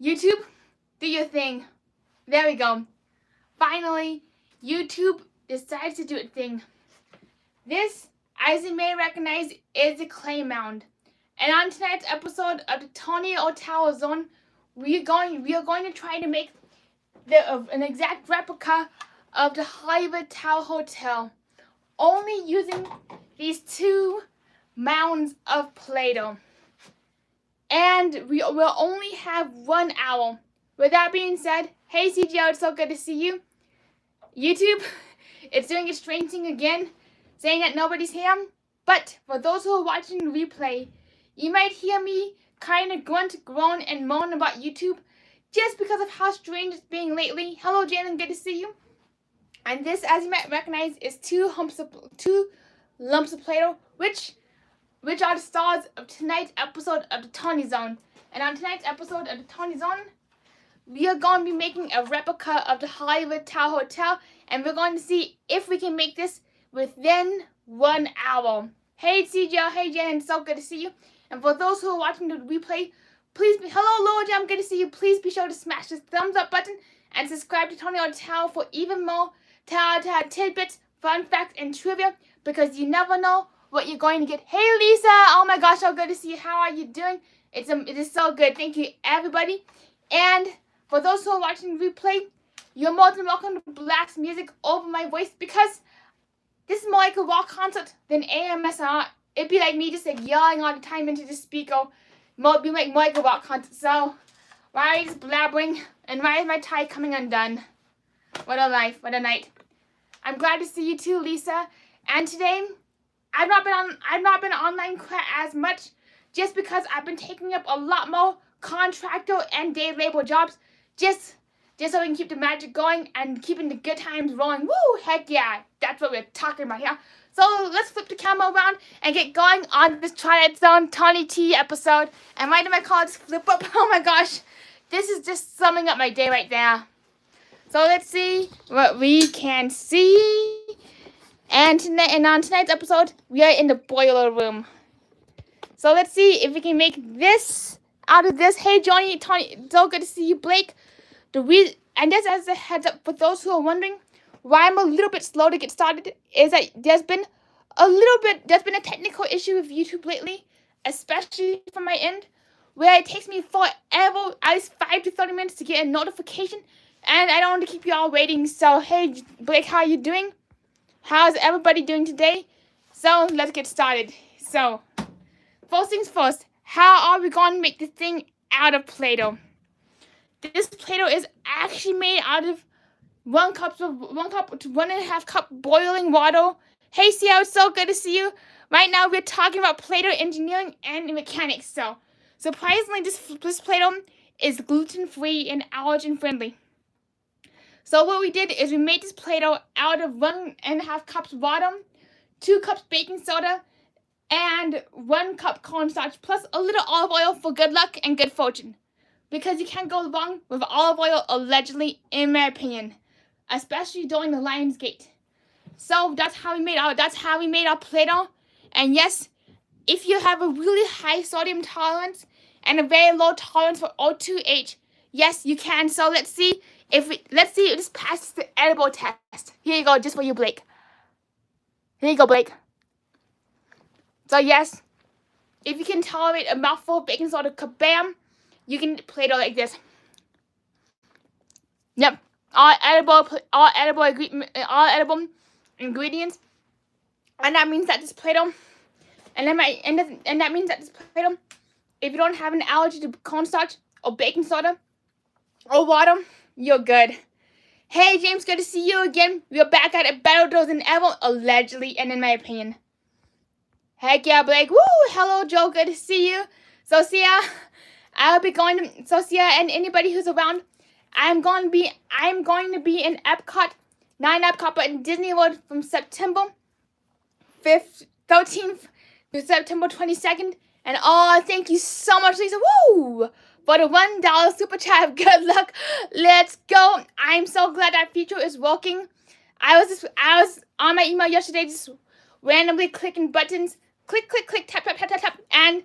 YouTube, do your thing. There we go. Finally, YouTube decides to do its thing. This, as you may recognize, is a clay mound. And on tonight's episode of the Tony Tower Zone, we are going to try to make an exact replica of the Hollywood Tower Hotel, only using these two mounds of Play-Doh. And we will only have 1 hour. With that being said, hey CGO, it's so good to see you. YouTube, it's doing its strange thing again, saying that nobody's here. But for those who are watching the replay, you might hear me kind of grunt, groan, and moan about YouTube just because of how strange it's being lately. Hello, Jalen, good to see you. And this, as you might recognize, is two lumps of Play-Doh, which are the stars of tonight's episode of the Tony Zone. And on tonight's episode of the Tony Zone, we are going to be making a replica of the Hollywood Tower Hotel, and we're going to see if we can make this within 1 hour. Hey CGL, hey Jen, so good to see you. And for those who are watching the replay, please be, hello Lower Jam, good to see you. Please be sure to smash the thumbs up button and subscribe to Tony Tower for even more Tower tidbits, fun facts, and trivia, because you never know what you're going to get. Hey Lisa, oh my gosh, so good to see you. How are you doing? It is so good. Thank you everybody. And for those who are watching the replay, you're more than welcome to blast music over my voice, because this is more like a rock concert than AMSR. It'd be like me just like yelling all the time into the speaker. It'd be like more like a rock concert. So why are you just blabbering? And why is my tie coming undone? What a life, what a night. I'm glad to see you too, Lisa. And today, I've not been online as much, just because I've been taking up a lot more contractor and day labor jobs, just so we can keep the magic going and keeping the good times rolling. Woo! Heck yeah, that's what we're talking about here. So let's flip the camera around and get going on this Twilight Zone Tony T episode. And why do I call this flip up? Oh my gosh, this is just summing up my day right there. So let's see what we can see. And on tonight's episode, we are in the boiler room. So let's see if we can make this out of this. Hey Johnny, Tony, so good to see you, Blake. And just as a heads up for those who are wondering why I'm a little bit slow to get started, is that there's been a technical issue with YouTube lately, especially from my end, where it takes me forever, at least 5 to 30 minutes to get a notification, and I don't want to keep you all waiting. So hey Blake, how are you doing? How's everybody doing today? So let's get started. So first things first, how are we going to make this thing out of Play-Doh? This Play-Doh is actually made out of 1 cup to 1.5 cup boiling water. Hey Sia, it's so good to see you. Right now we're talking about Play-Doh engineering and mechanics. So surprisingly, this Play-Doh is gluten-free and allergen-friendly. So what we did is we made this Play-Doh out of 1.5 cups water, 2 cups baking soda, and 1 cup cornstarch, plus a little olive oil for good luck and good fortune. Because you can't go wrong with olive oil, allegedly, in my opinion, especially during the Lion's Gate. So that's how we made our Play-Doh. And yes, if you have a really high sodium tolerance and a very low tolerance for O2H, yes, you can. So let's see if this passes the edible test. Here you go, just for you, Blake. Here you go, Blake. So yes, if you can tolerate a mouthful of baking soda, kabam, you can Play-Doh like this. Yep, all edible ingredients, and that means that this Play-Doh, that means that this Play-Doh, if you don't have an allergy to cornstarch or baking soda or water, you're good. Hey James, good to see you again. We're back at it, better than ever, allegedly, and in my opinion. Heck yeah, Blake. Woo! Hello, Joe. Good to see you. So, Sia, I'll be going to. So, Sia, and anybody who's around, I'm going to be in Epcot, not in Epcot, but in Disney World from September 13th to September 22nd. And oh, thank you so much, Lisa. Woo! For the $1 super chat. Good luck. Let's go. I'm so glad that feature is working. I was on my email yesterday, just randomly clicking buttons. Click, click, click, tap, tap, tap, tap, tap, and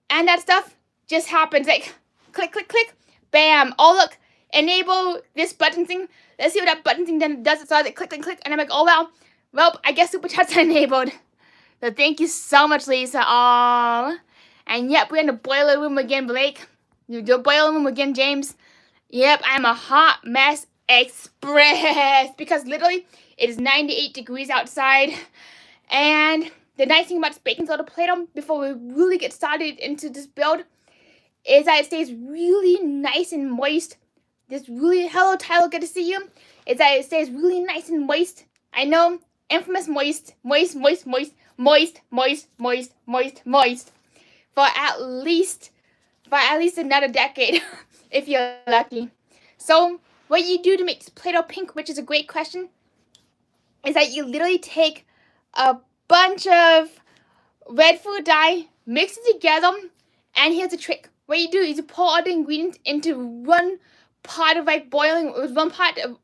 that stuff just happens. Like, click, click, click, Bam. Oh, look. Enable this button thing. Let's see what that button thing does. So I click and click, and I'm like, oh, wow. Well, I guess Super Chats are enabled. So thank you so much, Lisa. Aww. And yep, we're in the boiler room again, Blake. The boiler room again, James. Yep, I'm a hot mess express. Because literally, it is 98 degrees outside. And the nice thing about baking soda Play-Doh, before we really get started into this build, is that it stays really nice and moist. This really, hello Tyler, good to see you. Is that it stays really nice and moist. I know, infamous moist. For at least another decade, if you're lucky. So, what you do to make this Play-Doh pink, which is a great question, is that you literally take a bunch of red food dye, mix it together, and here's the trick. What you do is you pour all the ingredients into one pot of like boiling, one pot that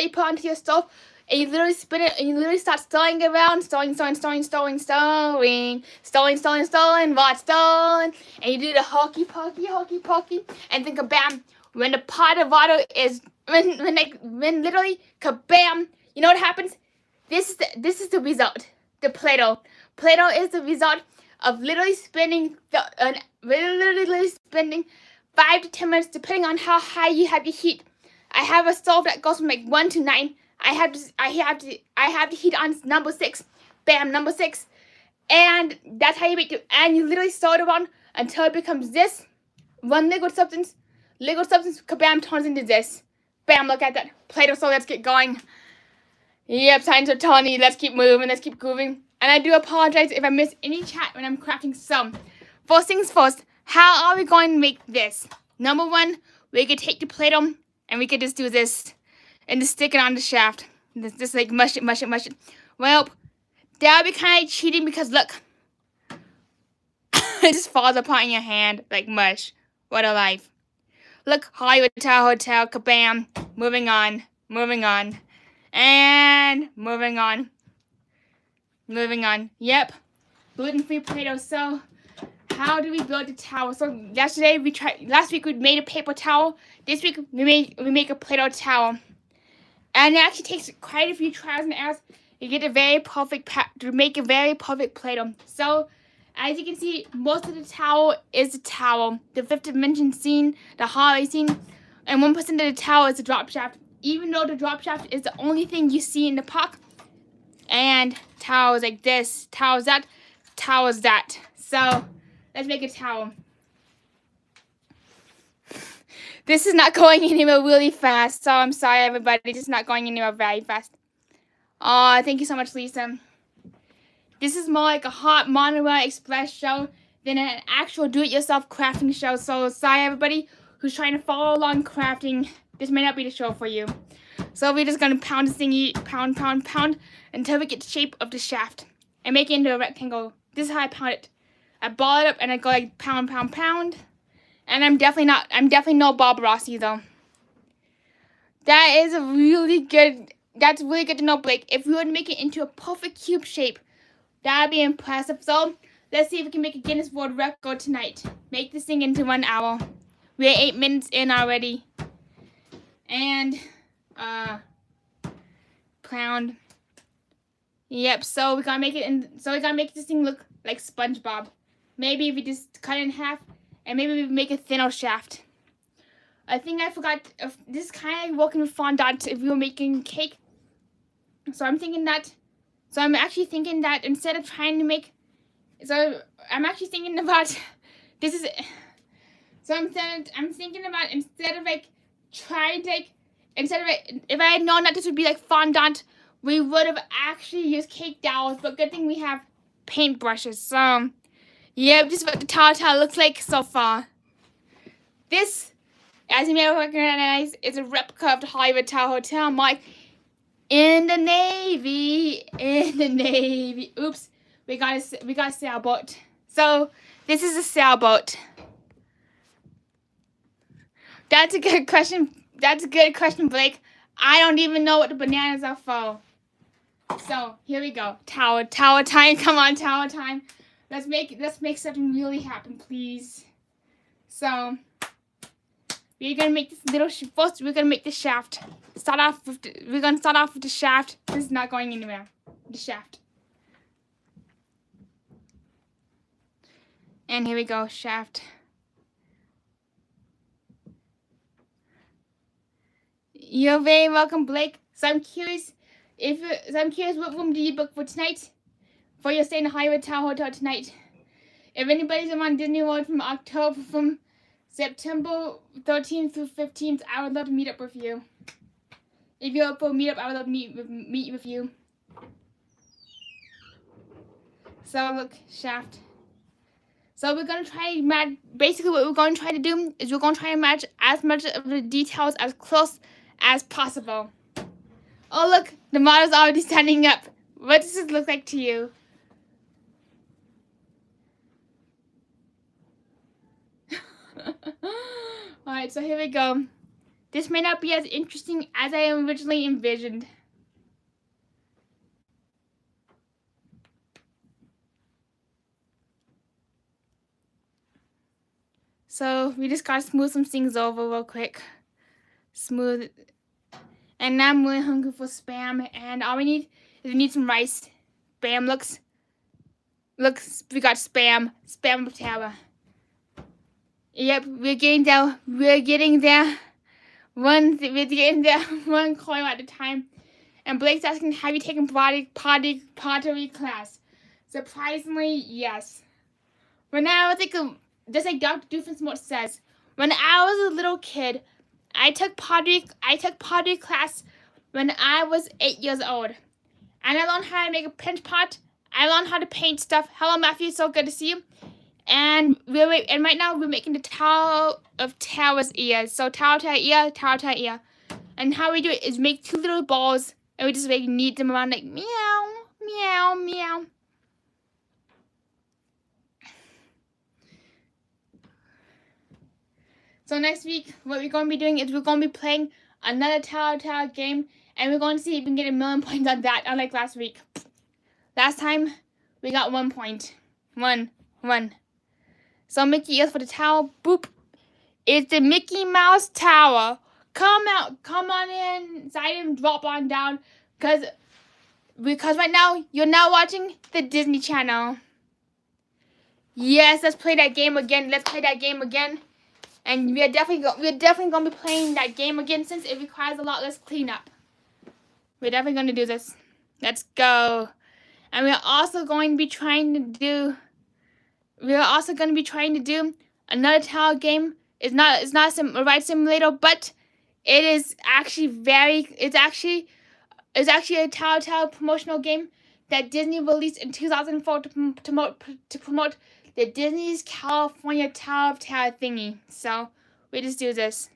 you put onto your stove, and you literally spin it, and you literally start stirring it around, stirring, watch stirring, and you do the hokey pokey, and then kabam, when the pot of water is, when literally kabam, you know what happens? This is the result. The Play-Doh. Play-Doh is the result of literally spinning 5 to 10 minutes, depending on how high you have your heat. I have a stove that goes from like 1 to 9. I have to heat on number 6. Bam, number 6. And that's how you make it. And you literally stir it around until it becomes this. One liquid substance, kabam, turns into this. Bam, look at that. Play-Doh, so let's get going. Yep, signs are telling me, let's keep moving, let's keep grooving. And I do apologize if I miss any chat when I'm crafting some. First things first, how are we going to make this? Number 1, we could take the Play-Doh and we could just do this and just stick it on the shaft. Just like mush it. Well, that would be kind of cheating because look, it just falls apart in your hand like mush. What a life. Look, Hollywood Tower Hotel, kabam, moving on, and moving on. Yep, gluten-free Play-Doh. So, how do we build a tower? So last week we made a paper towel. This week we make a Play-Doh tower. And it actually takes quite a few trials and errors to get make a very perfect Play-Doh. So, as you can see, most of the towel is the towel. The 5th dimension scene, the hallway scene, and 1% of the towel is the drop shaft. Even though the drop shaft is the only thing you see in the park. And towels like this, towels that. So, let's make a towel. This is not going anywhere really fast, so I'm sorry everybody, it's just not going anywhere very fast. Oh, thank you so much, Lisa. This is more like a hot monorail express show than an actual do-it-yourself crafting show, so sorry everybody who's trying to follow along crafting. This may not be the show for you. So we're just going to pound this thingy, pound, until we get the shape of the shaft. And make it into a rectangle. This is how I pound it. I ball it up and I go like pound. And I'm definitely no Bob Ross though. That's really good to know, Blake. If we were to make it into a perfect cube shape, that'd be impressive. So, let's see if we can make a Guinness World Record tonight. Make this thing into 1 hour. We're 8 minutes in already. And, pound. Yep, so we gotta make this thing look like SpongeBob. Maybe if we just cut it in half, and maybe we make a thinner shaft. I think I forgot, this is kind of like working with fondant if we were making cake. So I'm actually thinking that instead of trying to make, I'm thinking about if I had known that this would be like fondant, we would have actually used cake dowels, but good thing we have paintbrushes. So, yeah, this is what the tower looks like so far. This, as you may recognize, is a replica of the Hollywood Tower Hotel. I'm like, in the Navy. Oops, we got a sailboat. So, this is a sailboat. That's a good question, Blake. I don't even know what the bananas are for. So, here we go. Tower time. Come on, tower time. Let's make something really happen, please. So, we're gonna make this little first. We're gonna make the shaft. We're gonna start off with the shaft. This is not going anywhere. The shaft. And here we go, shaft. You're very welcome, Blake. So I'm curious what room do you book for tonight? For your stay in the Hollywood Tower Hotel tonight. If anybody's on Disney World from September 13th through 15th, I would love to meet up with you. If you're up for a meetup, I would love to meet with you. So look, shaft. So we're gonna try to match. Basically, what we're going to try to do is we're going to try to match as much of the details as close as possible. Oh look, the model's already standing up. What does this look like to you? Alright, so here we go. This may not be as interesting as I originally envisioned. So we just gotta smooth some things over real quick. Smooth. And now I'm really hungry for Spam, and all we need some rice. Spam looks, we got Spam tower. Yep, we're getting there. We're getting there. One coin at a time. And Blake's asking, have you taken pottery class? Surprisingly, yes. When I was like, just like Dr. Doofenshmirtz says, when I was a little kid, I took pottery class when I was 8 years old. And I learned how to make a pinch pot. I learned how to paint stuff. Hello, Matthew, so good to see you. And right now we're making the Tower of Terror's ears. So Tower ear. And how we do it is make two little balls, and we just like knead them around like meow, meow, meow. So next week, what we're going to be doing is we're going to be playing another Tower game, and we're going to see if we can get 1,000,000 points on that, unlike last week. Last time, we got 1 point. One. So Mickey ears for the tower. Boop. It's the Mickey Mouse Tower. Come on inside and drop on down, because right now you're now watching the Disney Channel. Yes, let's play that game again. And we're definitely gonna be playing that game again, since it requires a lot less cleanup. We're definitely gonna do this. Let's go. And we're also going to be trying to do another tower game. It's not a ride simulator, but it is actually it's actually a tower promotional game that Disney released in 2004 to promote the Disney's California Tower of Terror thingy. So we just do this.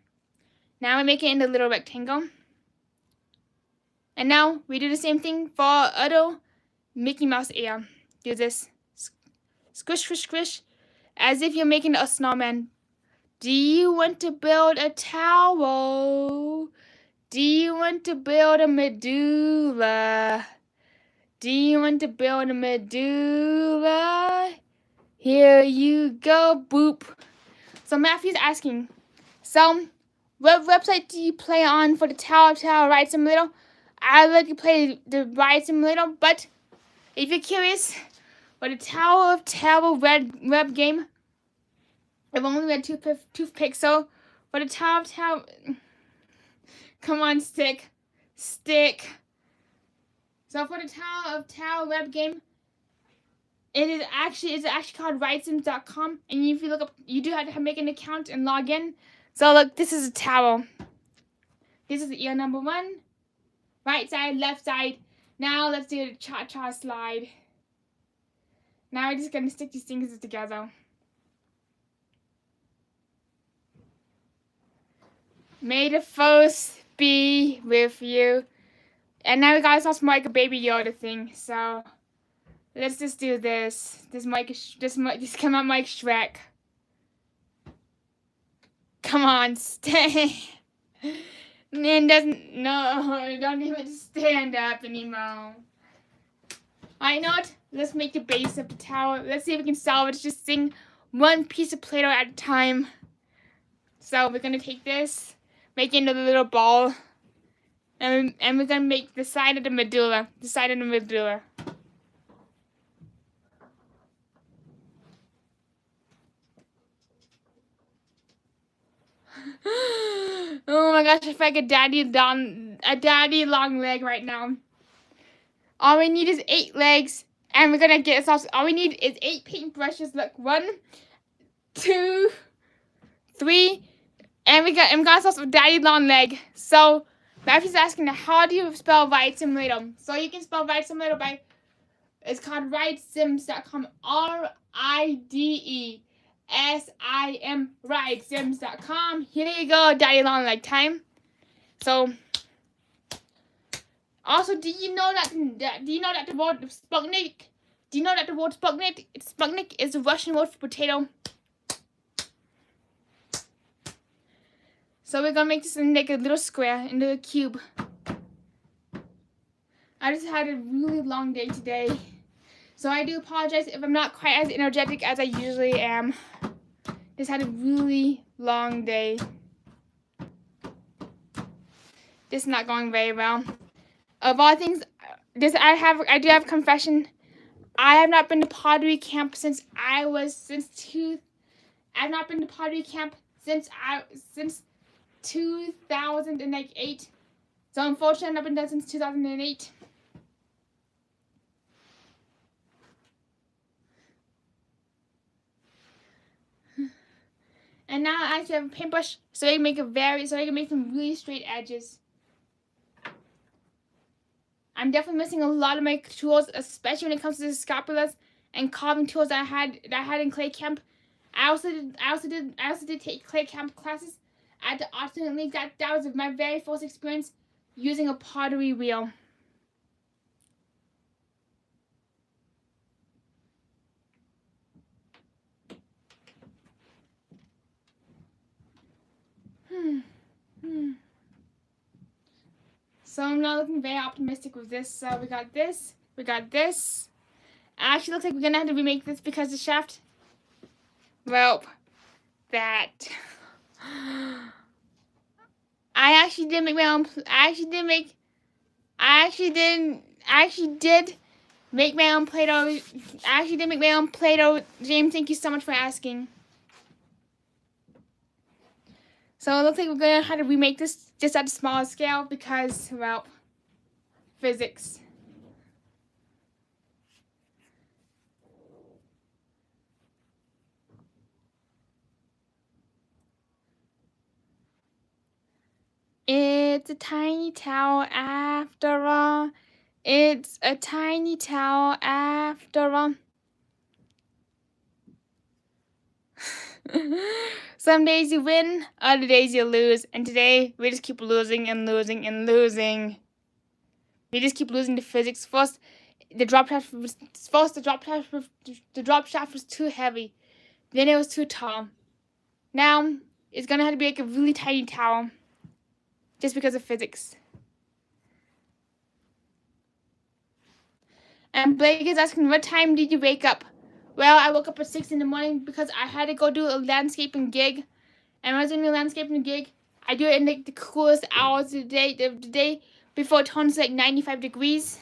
Now we make it into a little rectangle. And now we do the same thing for other Mickey Mouse ear. Do this. Squish, squish, squish. As if you're making a snowman. Do you want to build a tower? Do you want to build a medulla? Do you want to build a medulla? Here you go, boop. So Matthew's asking, so what website do you play on for the Tower Ride Simulator? I like to play the Ride Simulator, but if you're curious, for the Tower of Terror web game, I've only read toothpicks. So for the Tower of Terror, come on, stick. So for the Tower of Terror web game, it's actually called ridesims.com, and if you look up, you do have to make an account and log in. So look, this is a tower. This is ear number 1. Right side, left side. Now let's do the cha-cha slide. Now we're just gonna stick these things together. May the force be with you. And now we got ourselves like a Baby Yoda thing. So let's just do this. Just come on, Mike Shrek. Come on, stay. And don't even stand up anymore. I know what? Let's make the base of the tower. Let's see if we can salvage this thing one piece of Play-Doh at a time. So So we're gonna take this, make it into a little ball, and we're gonna make the side of the medulla. The side of the medulla. Oh my gosh, I feel like a daddy long leg right now. All we need is 8 legs, and we're gonna get ourselves. All we need is 8 paintbrushes. Look, 1, 2, 3, and we got ourselves a daddy long leg. So Matthew's asking, how do you spell Ride Simulator? So you can spell Ride Simulator by, it's called ridesims.com. RIDESIM, ridesims.com. Here you go, daddy long leg time. So, also, do you know that the word Sputnik? Do you know that the word Sputnik is the Russian word for potato? So we're gonna make this in like a little square, into a cube. I just had a really long day today, so I do apologize if I'm not quite as energetic as I usually am. Just had a really long day. This is not going very well. Of all things, I do have a confession. I have not been to pottery camp since I've not been to pottery camp since 2008. So unfortunately, I've not been there since 2008. And now I actually have a paintbrush, so I can make some really straight edges. I'm definitely missing a lot of my tools, especially when it comes to the scapulas and carving tools that I had in clay camp. I also did take clay camp classes at the Art Student League. That was my very first experience using a pottery wheel. So I'm not looking very optimistic with this. So we got this. It actually looks like we're gonna have to remake this because the shaft. Well, that. I actually did make my own. I actually did make my own Play-Doh. James, thank you so much for asking. So it looks like we're gonna have to remake this just at a smaller scale because, well, physics. It's a tiny towel after all. It's a tiny towel after all. Some days you win, other days you lose, and today we just keep losing and losing and losing. We just keep losing to physics. First, the drop shaft was too heavy. Then it was too tall. Now it's gonna have to be like a really tiny towel, just because of physics. And Blake is asking, what time did you wake up? Well, I woke up at 6 in the morning because I had to go do a landscaping gig. And when I was doing a landscaping gig, I do it in like the coolest hours of the day before it turns like 95 degrees.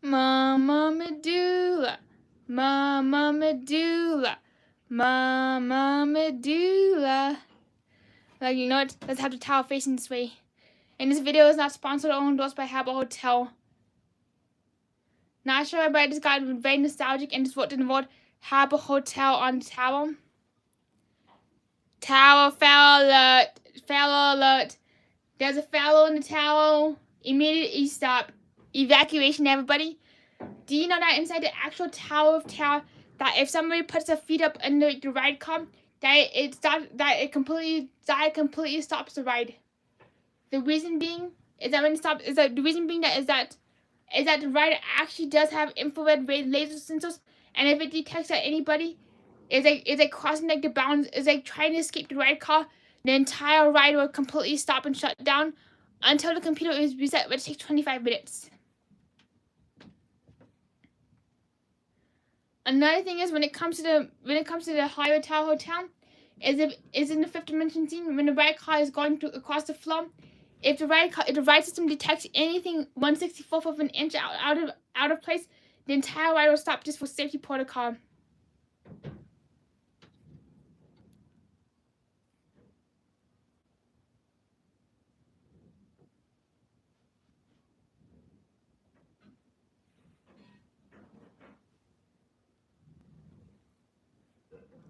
Mama Medulla, Mama Medulla, Mama Medulla. Like, you know what? Let's have the towel facing this way. And this video is not sponsored or endorsed by Harbour Hotel. Not sure, but I just got very nostalgic and just wrote in the word Harbour Hotel on the towel. Towel foul alert. Foul alert. There's a foul in the towel. Immediately stop. Evacuation, everybody. Do you know that inside the actual tower of terror, that if somebody puts their feet up in the ride car, that it completely stops the ride. The reason being is that the ride actually does have infrared laser sensors, and if it detects that anybody is like crossing like the bounds, is like trying to escape the ride car, the entire ride will completely stop and shut down until the computer is reset, which takes 25 minutes. Another thing is when it comes to the Hollywood Tower Hotel, is in the fifth dimension scene when the ride car is going across the floor. If the ride system detects anything 1/64th of an inch out of place, the entire ride will stop just for safety protocol.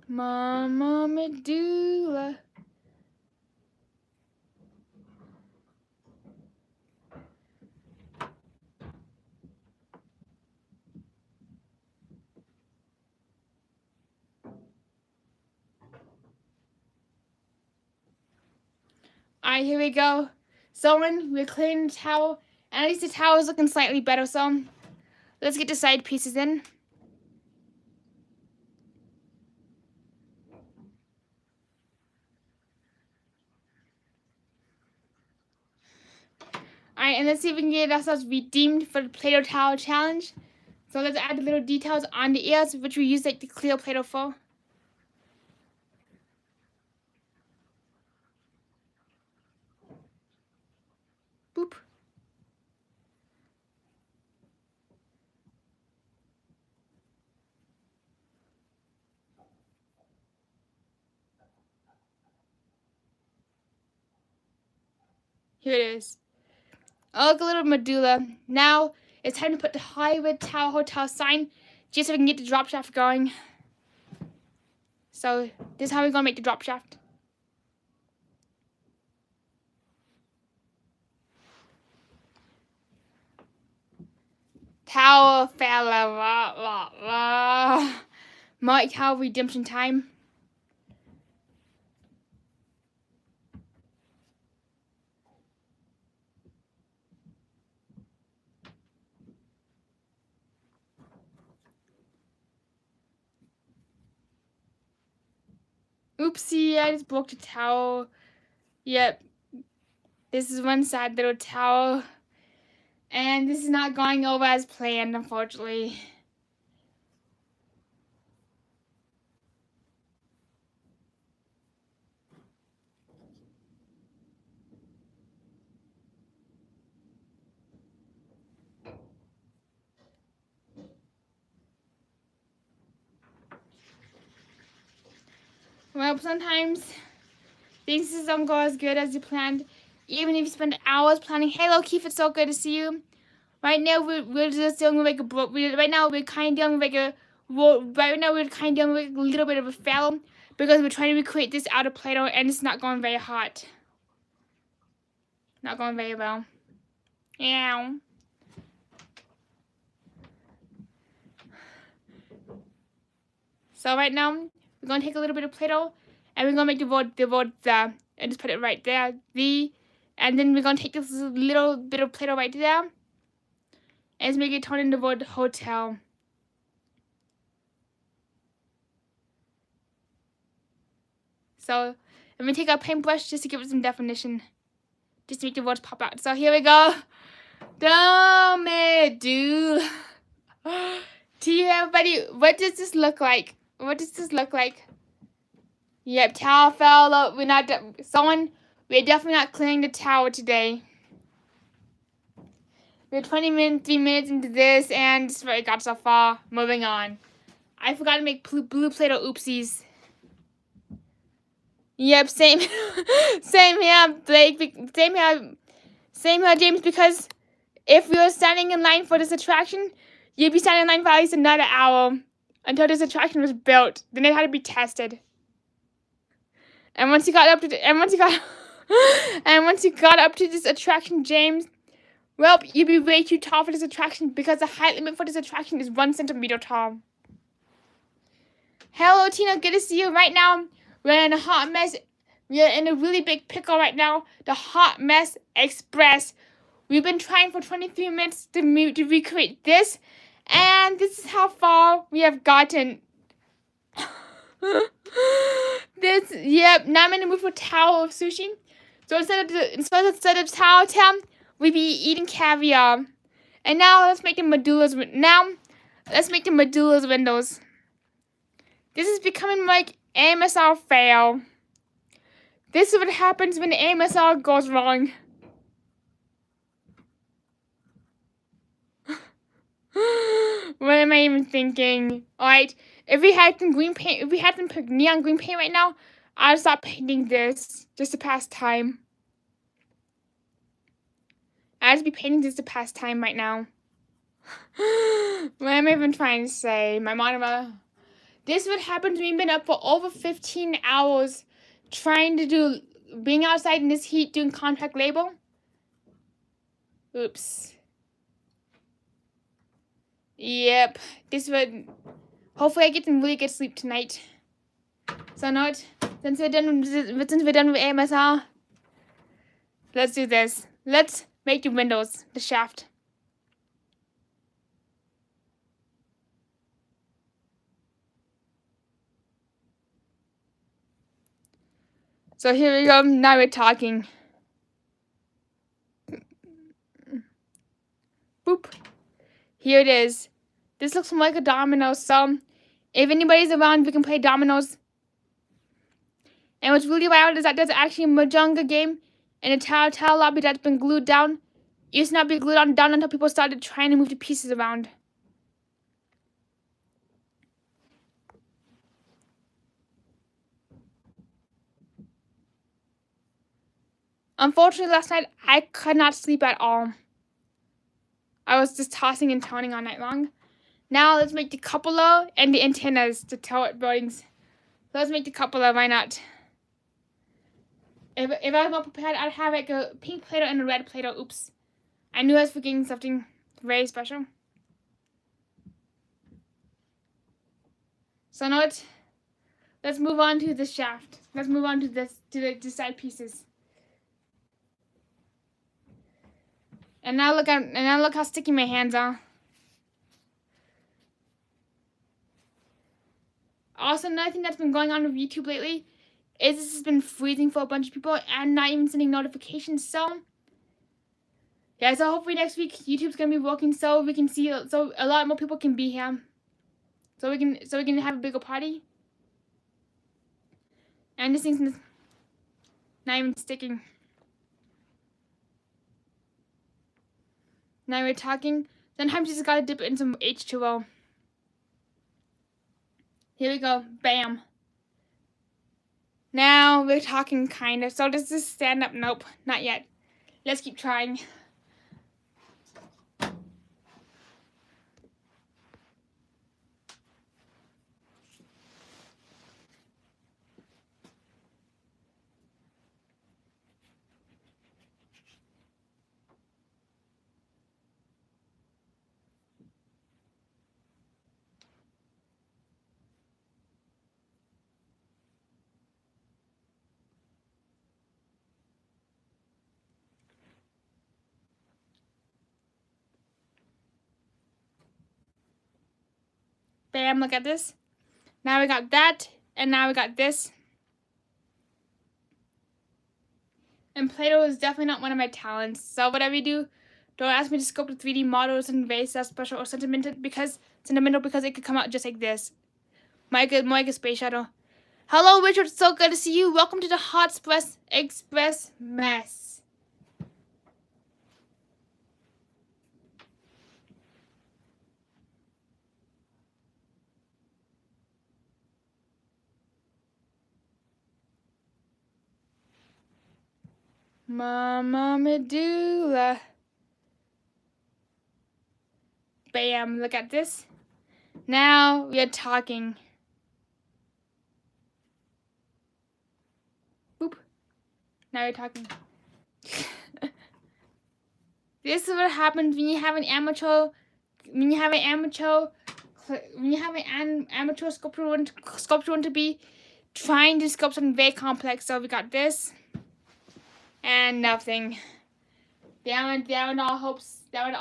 Mama Medulla. Alright, here we go. So we're cleaning the towel, and at least the towel is looking slightly better, so let's get the side pieces in. Alright, and let's see if we can get ourselves redeemed for the Play-Doh Towel Challenge. So let's add the little details on the ears, which we use like the clear Play-Doh for. Boop. Here it is. Oh, look, a little medulla. Now it's time to put the Hollywood Tower Hotel sign just so we can get the drop shaft going. So this is how we're gonna make the drop shaft. Tower fella, Mike Tower redemption time. Oopsie, I just broke the towel. Yep. This is one sad little towel. And this is not going over as planned, unfortunately. Well, sometimes things just don't go as good as you planned. Even if you spend hours planning. Hello, Keith, it's so good to see you. Right now, we're just dealing with like right now we're kind of dealing with like a little bit of a fail because we're trying to recreate this out of Play-Doh and it's not going very hot. Not going very well. Yeah. So right now, we're going to take a little bit of Play-Doh and we're going to make the word the and just put it right there. And then we're going to take this little bit of Play-Doh right there and just make it turn into the word hotel. So I'm going to take our paintbrush just to give it some definition. Just to make the words pop out. So here we go. Do. To you, everybody, what does this look like? What does this look like? Yep, towel fell. We're definitely not cleaning the towel today. We're 3 minutes into this, and this is where it got so far. Moving on. I forgot to make blue Play-Doh oopsies. Yep, same, same here, Blake. Same here, James. Because if we were standing in line for this attraction, you'd be standing in line for at least another hour until this attraction was built. Then it had to be tested. And once you got up to this attraction, James, well, you'd be way too tall for this attraction because the height limit for this attraction is 1 centimeter tall. Hello, Tina. Good to see you. Right now, we're in a hot mess. We're in a really big pickle right now. The Hot Mess Express. We've been trying for 23 minutes to recreate this, and this is how far we have gotten. Now I'm in the mood for Tower of Sushi. So instead of Tower Town, we'd be eating caviar. And now let's make the medullas. Now let's make the medullas windows. This is becoming like AMSR fail. This is what happens when AMSR goes wrong. What am I even thinking? Alright, if we had some green paint, if we had some neon green paint right now, I'd stop painting this just to pass time. I'd be painting this to pass time right now. What am I even trying to say? My monitor. This is what happens when you've been up for over 15 hours trying to do, being outside in this heat doing contract labor. Oops. Yep. This would, hopefully I get some really good sleep tonight. So not, since we're done with AMSR, let's do this. Let's make the windows, the shaft. So here we go, now we're talking. Boop. Here it is. This looks like a domino, so if anybody's around, we can play dominoes. And what's really wild is that there's actually a Mahjong game in a Tower lobby that's been glued down. It used to not be glued down until people started trying to move the pieces around. Unfortunately, last night, I could not sleep at all. I was just tossing and turning all night long. Now, let's make the cupola and the antennas, the turret buildings. So let's make the cupola, why not? If I was more prepared, I'd have like a pink Play-Doh and a red Play-Doh. Oops. I knew I was forgetting something very special. So now let's move on to the shaft. Let's move on to the side pieces. And now look how sticky my hands are. Also, another thing that's been going on with YouTube lately is this has been freezing for a bunch of people and not even sending notifications. So yeah, so hopefully next week YouTube's gonna be working so we can see, so a lot more people can be here. So we can have a bigger party. And this thing's not even sticking. Now we're talking. Sometimes you just gotta dip it in some H2O. Here we go. Bam. Now we're talking kind of. So does this stand up? Nope, not yet. Let's keep trying. Bam, look at this. Now we got that, and now we got this. And Play-Doh is definitely not one of my talents. So whatever you do, don't ask me to sculpt a 3D model or something very special or sentimental because it could come out just like this. My good space shuttle. Hello, Richard. So good to see you. Welcome to the Hot Express Mess. Mama Medulla. Bam, look at this. Now we are talking. Boop. Now we're talking. This is what happens when you have an amateur sculptor want to be trying to sculpt something very complex. So we got this and nothing. Down all hopes. Down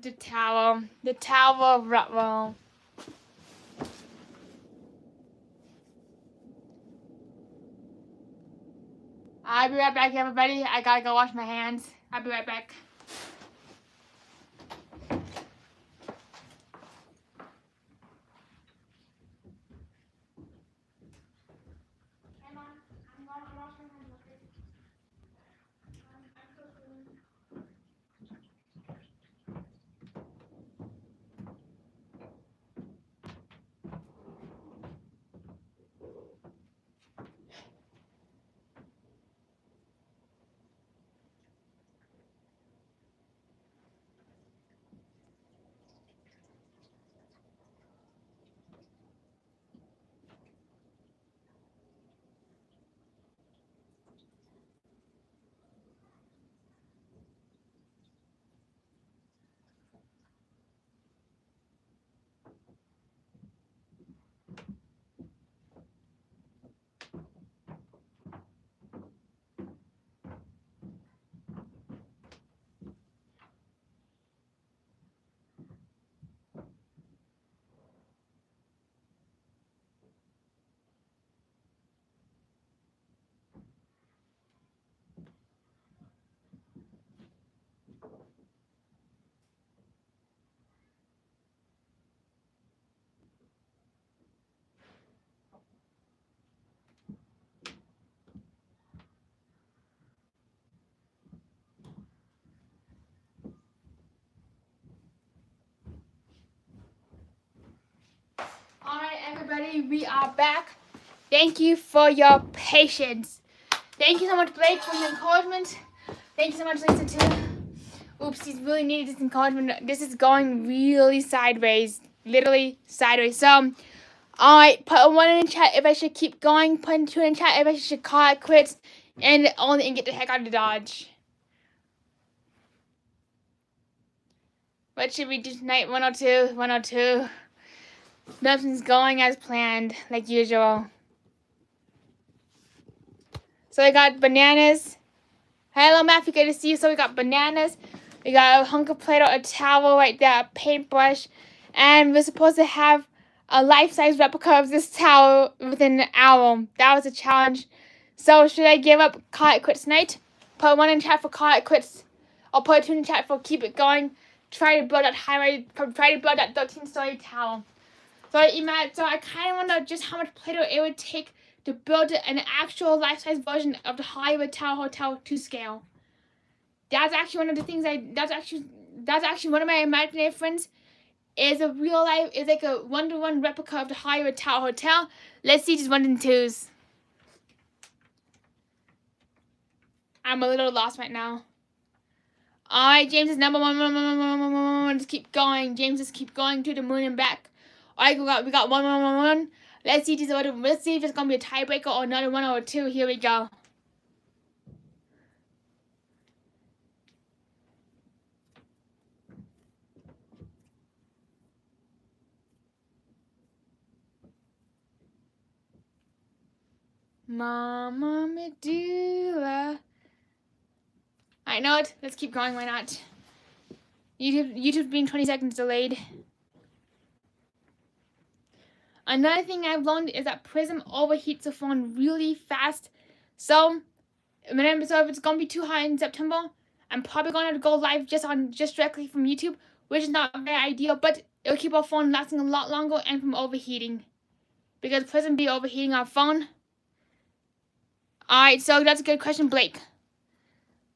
the tower. The Tower of Rutwell. I'll be right back, everybody. I gotta go wash my hands. I'll be right back. everybody, we are back. Thank you for your patience. Thank you so much, Blake, for your encouragement. Thank you so much, Lisa, too. Oops, he's really needed this encouragement. This is going really sideways. Literally sideways. So, alright, put a 1 in the chat if I should keep going. Put a 2 in the chat if I should call it quits. And get the heck out of Dodge. What should we do tonight? 102, 102. Nothing's going as planned, like usual. So we got bananas. Hello, Matthew, good to see you. So we got bananas. We got a hunk of Play-Doh, a towel right there, a paintbrush. And we're supposed to have a life-size replica of this towel within an hour. That was a challenge. So should I give up, call it quits tonight? Put 1 in chat for call it quits. I'll put a 2 in chat for keep it going. Try to build that try to build that 13-story towel. So I kind of wonder just how much Play-Doh it would take to build an actual life-size version of the Hollywood Tower Hotel to scale. That's actually one of the things that's actually one of my imaginary friends is like a 1-to-1 replica of the Hollywood Tower Hotel. Let's see just 1s and 2s. I'm a little lost right now. Alright, James is number one. Just keep going. James, just keep going to the moon and back. Alright, we got one. Let's see if it's gonna be a tiebreaker or another 1 or 2. Here we go. Mama Medulla. I know it. Let's keep going. Why not? YouTube being 20 seconds delayed. Another thing I've learned is that Prism overheats the phone really fast. So if it's gonna be too hot in September, I'm probably gonna have to go live just directly from YouTube, which is not very ideal, but it'll keep our phone lasting a lot longer and from overheating. Because Prism be overheating our phone. Alright, so that's a good question, Blake.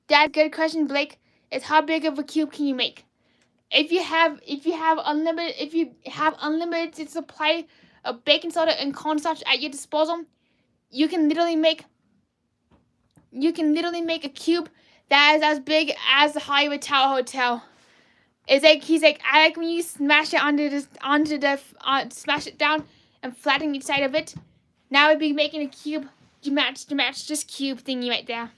That's a good question, Blake. Is how big of a cube can you make? If you have unlimited supply of baking soda and cornstarch at your disposal, you can literally make a cube that is as big as the Hollywood Tower Hotel. He's like, I like when you smash it smash it down and flatten each side of it. Now we'd be making a cube to match this cube thingy right there.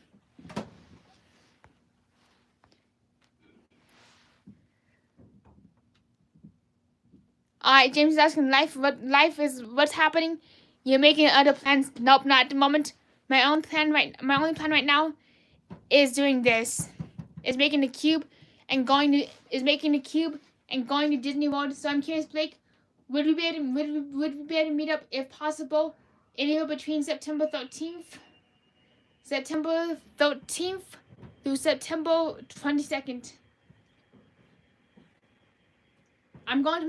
Alright, James is asking what's happening? You're making other plans? Nope, not at the moment. My only plan right now is doing this. Is making a cube and going to Disney World. So I'm curious, Blake, would we be able to meet up if possible anywhere between September 13th through September 22nd? I'm going to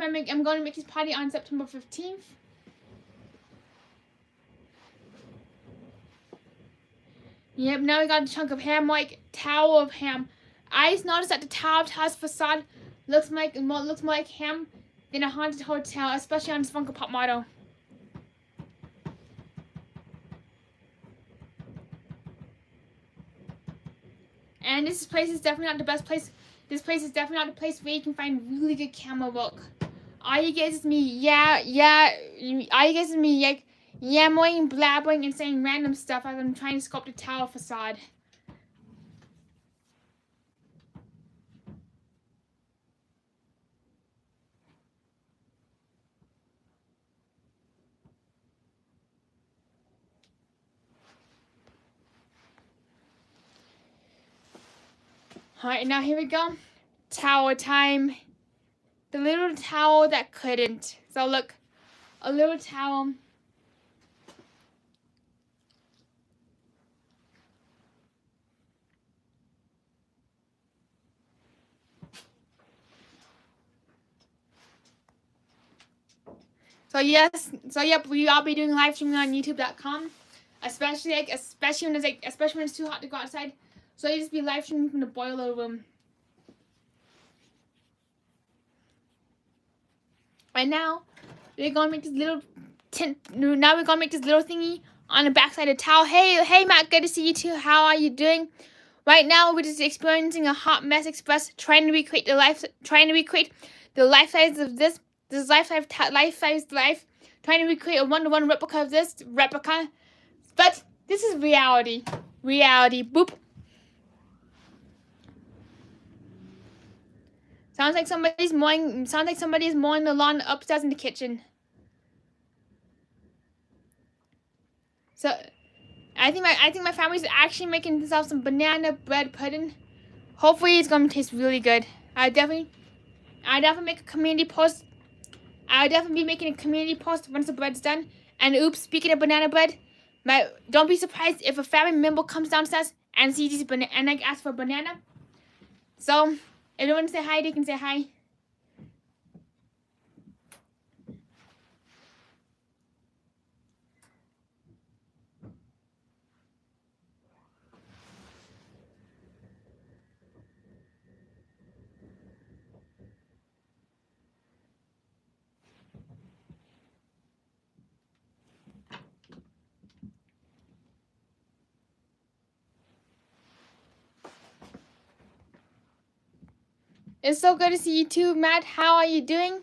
make this party on September 15th. Yep, now we got a chunk of ham, like tower of ham. I just noticed that the Tower of Terror's facade looks more like ham than a haunted hotel, especially on this Funko Pop model. And this place is definitely not the best place. This place is definitely not the place where you can find really good camera work. All you guys is me, yammering, blabbering, and saying random stuff as I'm trying to sculpt a tower facade. Alright, now here we go. Tower time. The little tower that couldn't. So look, a little tower. Yep, we all be doing live streaming on YouTube.com. Especially when it's too hot to go outside. So you just be live streaming from the boiler room. Right now, we're gonna make this little now we're gonna make this little thingy on the backside of the towel. Hey, Matt, good to see you too. How are you doing? Right now, we're just experiencing a hot mess express, trying to recreate the life size of this life, trying to recreate a 1-to-1 replica of this replica. But this is reality. Boop. Sounds like somebody's mowing the lawn upstairs in the kitchen. So, I think my family's actually making themselves some banana bread pudding. Hopefully, it's gonna taste really good. I definitely make a community post. I'll definitely be making a community post once the bread's done. And oops, speaking of banana bread, don't be surprised if a family member comes downstairs and sees these and like asks for a banana. So, if they want to say hi, they can say hi. It's so good to see you too, Matt. How are you doing?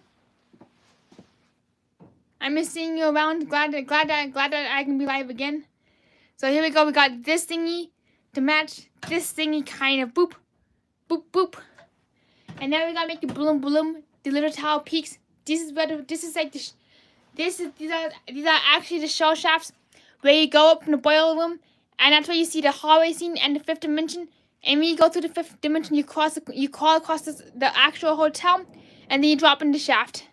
I miss seeing you around. Glad that I can be live again. So here we go. We got this thingy to match this thingy, kind of boop, boop, boop. And now we gotta make the bloom, the little towel peaks. These are actually the shell shafts where you go up in the boiler room, and that's where you see the hallway scene and the 5th dimension. And when you go through the 5th dimension, you crawl across the actual hotel, and then you drop in the shaft.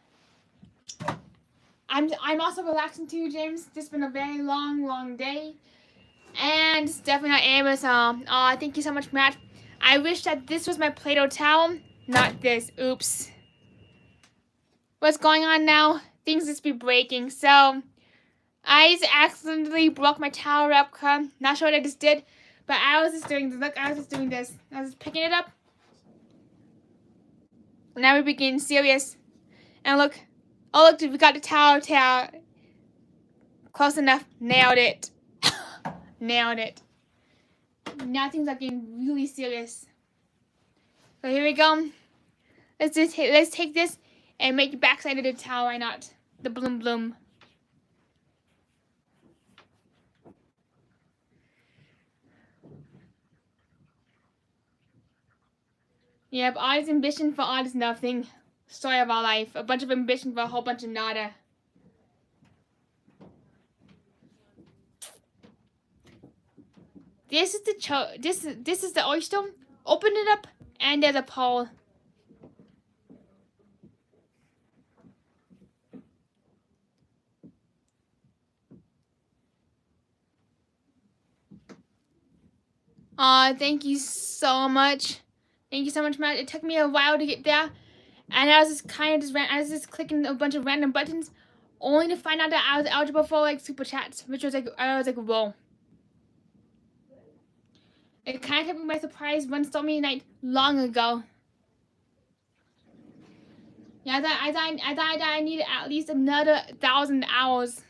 I'm also relaxing too, James. It's been a very long day, and it's definitely not Amazon. Thank you so much, Matt. I wish that this was my Play-Doh towel, not this. Oops. What's going on now? Things just be breaking. So, I just accidentally broke my towel replica. Not sure what I just did, but I was just doing this. Look, I was just doing this. I was just picking it up. Now we begin serious. And look. Oh, look, we got the towel. Close enough. Nailed it. Nailed it. Now things are getting really serious. So here we go. Let's take this and make the backside of the towel. Why not? The bloom. Yep, all this ambition for all this nothing. Story of our life. A bunch of ambition for a whole bunch of nada. This is the oyster. Open it up, and there's a pole. Thank you so much. Thank you so much, Matt. It took me a while to get there, and I was just clicking a bunch of random buttons, only to find out that I was eligible for like super chats, which was like whoa. It kind of took me by surprise one stormy night long ago. Yeah, I thought I needed at least another 1,000 hours.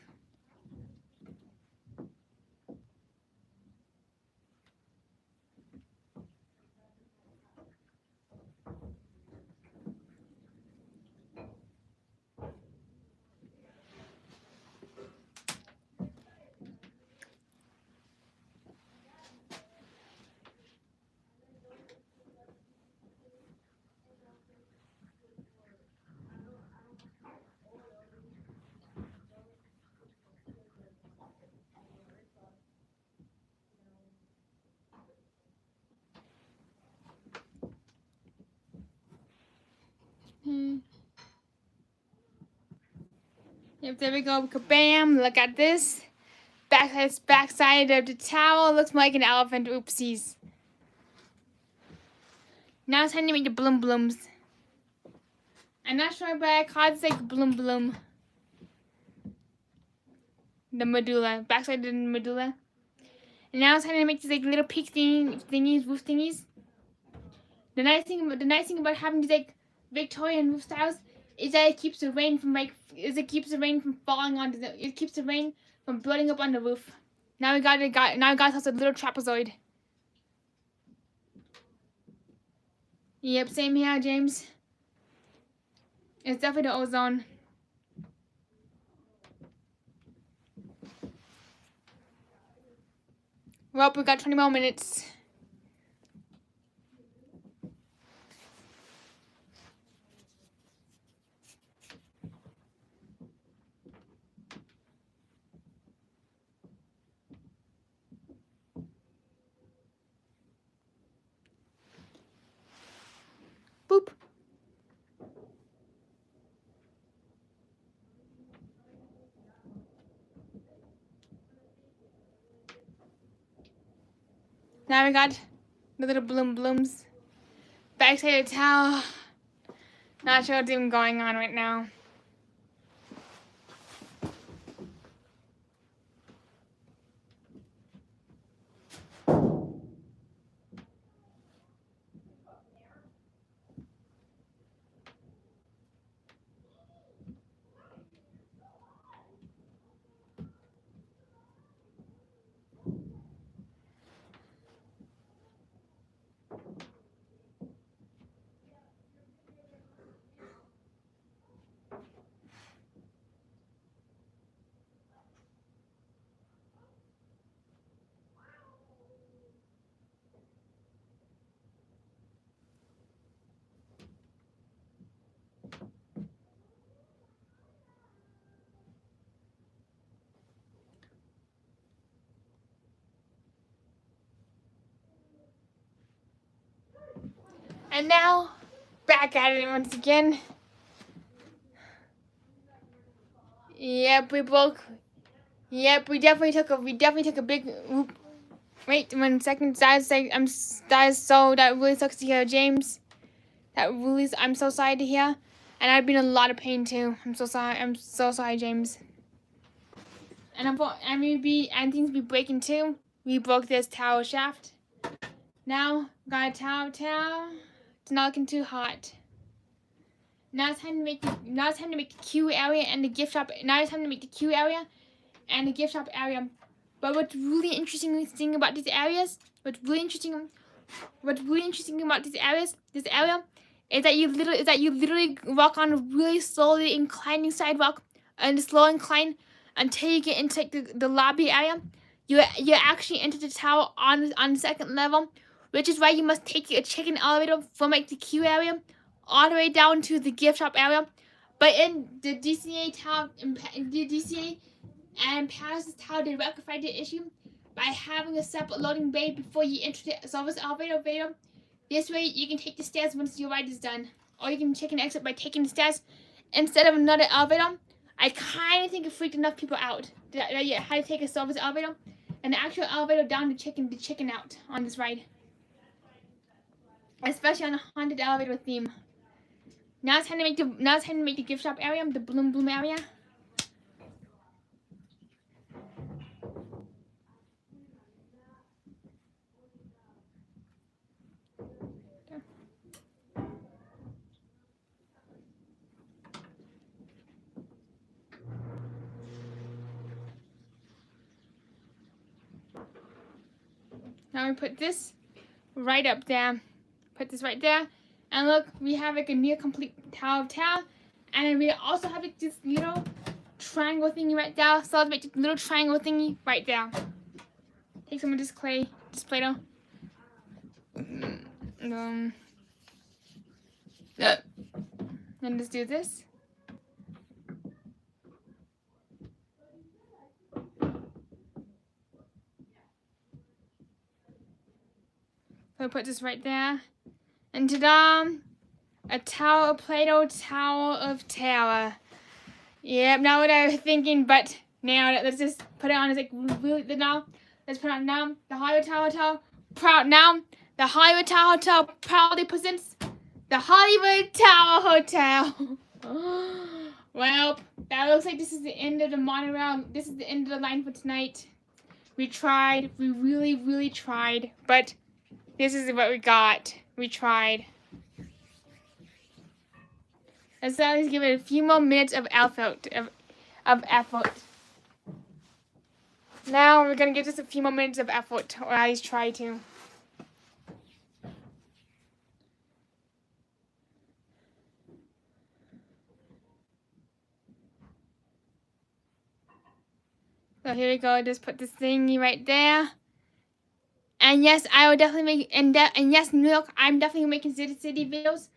Yep, there we go. Kabam! Look at this. Backside of the towel looks like an elephant. Oopsies. Now it's time to make the blooms. I'm not sure, but I call it like bloom. The medulla, backside of the medulla. And now it's time to make these like little peak thingies, roof thingies. The nice thing about having these like Victorian roof styles is that it keeps the rain from falling onto it keeps the rain from building up on the roof. Now we got us a little trapezoid. Yep, same here, James. It's definitely the ozone. Well, we got 20 more minutes. Boop. Now we got the little blooms. Backside of the towel. Not sure what's even going on right now. And now, back at it once again. Yep, we definitely took a big whoop. Wait 1 second. That really sucks to hear, James. I'm so sorry to hear. And I've been in a lot of pain too. I'm so sorry, James. And things be breaking too. We broke this tower shaft. Now got a tower. It's not looking too hot. Now it's time to make the queue area and the gift shop. Now it's time to make the queue area and the gift shop area. But what's really interesting thing about these areas? What's really interesting about this area is that you literally walk on a really slowly inclining sidewalk and a slow incline until you get into like, the lobby area. You actually enter the tower on the second level, which is why you must take a chicken elevator from like the queue area all the way down to the gift shop area. But in the DCA tower, and Paris Tower, they rectified the issue by having a separate loading bay before you enter the service elevator. This way, you can take the stairs once your ride is done, or you can check an exit by taking the stairs instead of another elevator. I kind of think it freaked enough people out that you had to take a service elevator and the actual elevator down to chicken out on this ride, especially on the haunted elevator theme. Now it's time to make the gift shop area, the bloom area. Now we put this right up there. Put this right there. And look, we have like a near complete tower of tower. And then we also have like this little triangle thingy right there. So let's make this little triangle thingy right there. Take some of this Play-Doh. And just do this. So put this right there. And ta-da! A tower of Play-Doh, tower of terror. Yep, not what I was thinking, but now let's just put it on as like really now. Let's put it on now. The Hollywood Tower Hotel proud now. The Hollywood Tower Hotel proudly presents the Hollywood Tower Hotel. Well, that looks like this is the end of the monorail. This is the end of the line for tonight. We tried. We really, really tried. But this is what we got. We tried. Let's at least give it a few more minutes of effort. Now we're gonna give this a few more minutes of effort, or at least try to. So here we go. Just put this thingy right there. And yes, I will definitely make and yes, New York, I'm definitely making city videos.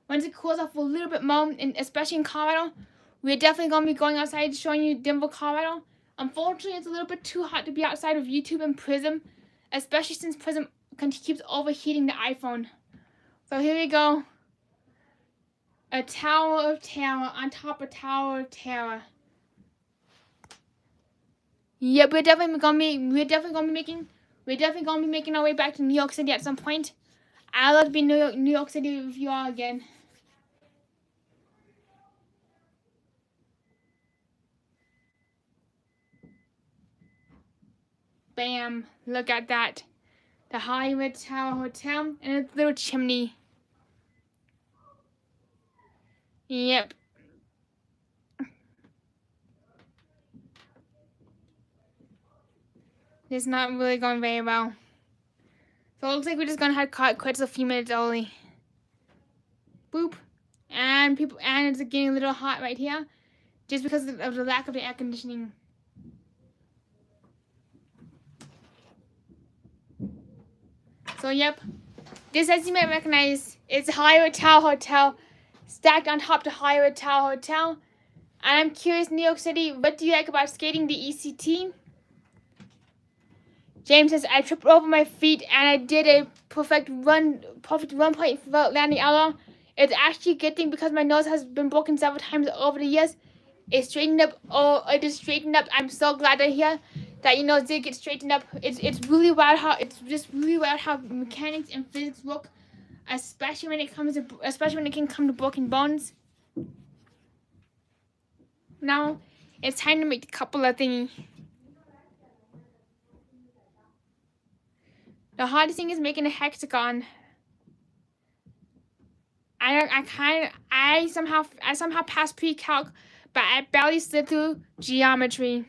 Once it cools off a little bit more, and especially in Colorado, we're definitely gonna be going outside showing you Denver, Colorado. Unfortunately, it's a little bit too hot to be outside of YouTube and Prism, especially since Prism keeps overheating the iPhone. So here we go. A tower of terror on top of tower of terror. Yep, we're definitely gonna be making our way back to New York City at some point. I'd love to be in New York City with you all again. Bam! Look at that. The Hollywood Tower Hotel and its little chimney. Yep. It's not really going very well. So it looks like we're just gonna have to cut quits a few minutes early. Boop. And it's getting a little hot right here. Just because of the lack of the air conditioning. So yep. This, as you may recognize, is the Hollywood Tower Hotel. Stacked on top of the Hollywood Tower Hotel. And I'm curious, New York City, what do you like about skating the ECT? James says, I tripped over my feet and I did a perfect 1-point landing error. It's actually a good thing because my nose has been broken several times over the years. It straightened up. Oh, it just straightened up. I'm so glad to hear that your nose did get straightened up. It's really wild how mechanics and physics work, especially when it can come to broken bones. Now it's time to make the cupola thingy. The hardest thing is making a hexagon. I somehow passed pre-calc, but I barely slid through geometry.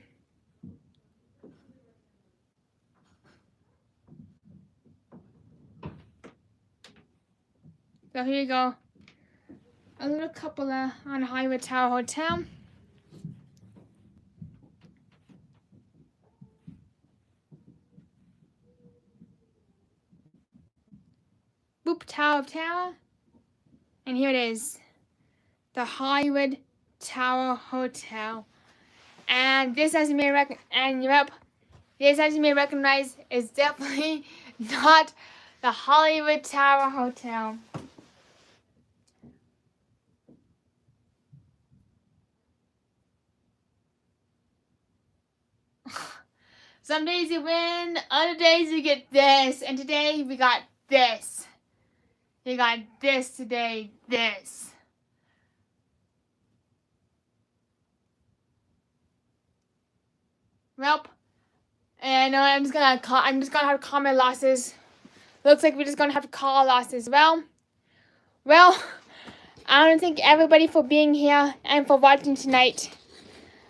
So here you go. A little cupola on Hollywood Tower Hotel. Boop, Tower of Terror. And here it is. The Hollywood Tower Hotel. And this, as you may recognize, is definitely not the Hollywood Tower Hotel. Some days you win, other days you get this. And today we got this. We got this today, this. Welp. And I'm just gonna have to call my losses. Looks like we're just gonna have to call losses. Well, I want to thank everybody for being here and for watching tonight.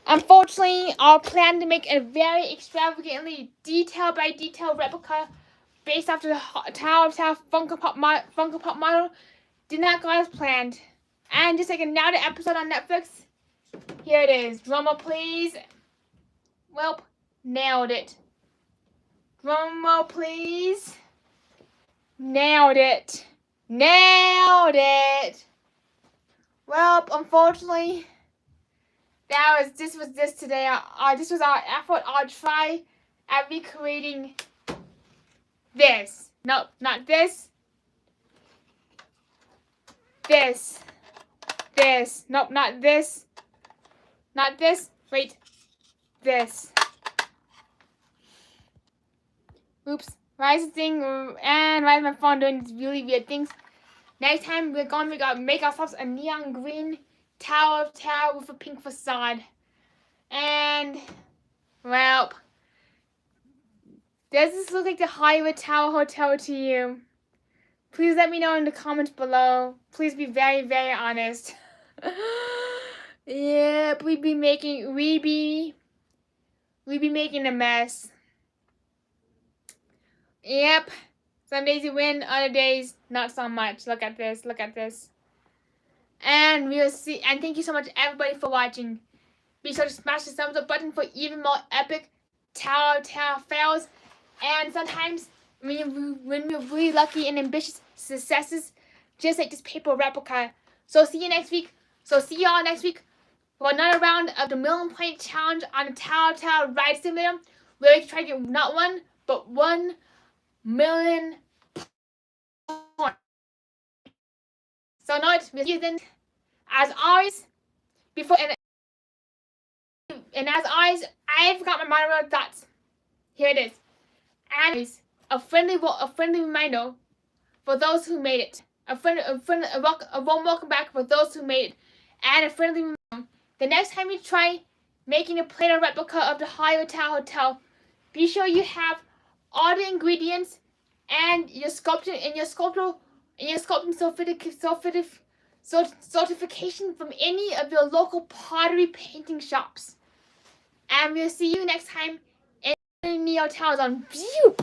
Unfortunately, our plan to make a very extravagantly detail by detail replica based off the Tower of Terror Funko Pop model did not go as planned. And just like another episode on Netflix, here it is. Drumroll please. Welp, nailed it. Drumroll please. Nailed it. Nailed it. Well, unfortunately, this was today. This was our effort, our try at recreating this. No, not this. This. This. Nope, not this. Not this. Wait. This. Oops. Why is the thing, and why is my phone doing these really weird things? Next time we're gonna make ourselves a neon green Tower of Terror with a pink facade. And, well, does this look like the Hollywood Tower Hotel to you? Please let me know in the comments below. Please be very, very honest. Yep, we be making a mess. Yep. Some days you win, other days not so much. Look at this. Look at this. And we will see. And thank you so much, everybody, for watching. Be sure to smash the thumbs up button for even more epic tower fails. And sometimes when we're really lucky and ambitious successes, just like this paper replica. So see you next week. So see y'all next week for another round of the Million Point Challenge on the Tower Ride Simulator. Where we try to get not one, but 1 million points. So now it's then, as always, before and as always, I forgot my monorail thoughts. Here it is. And a friendly reminder for those who made it. A warm welcome back for those who made it. And a friendly reminder. The next time you try making a Play-Doh replica of the Hollywood Tower Hotel, be sure you have all the ingredients and your sculpting certification from any of your local pottery painting shops. And we'll see you next time in Neo Towers on View.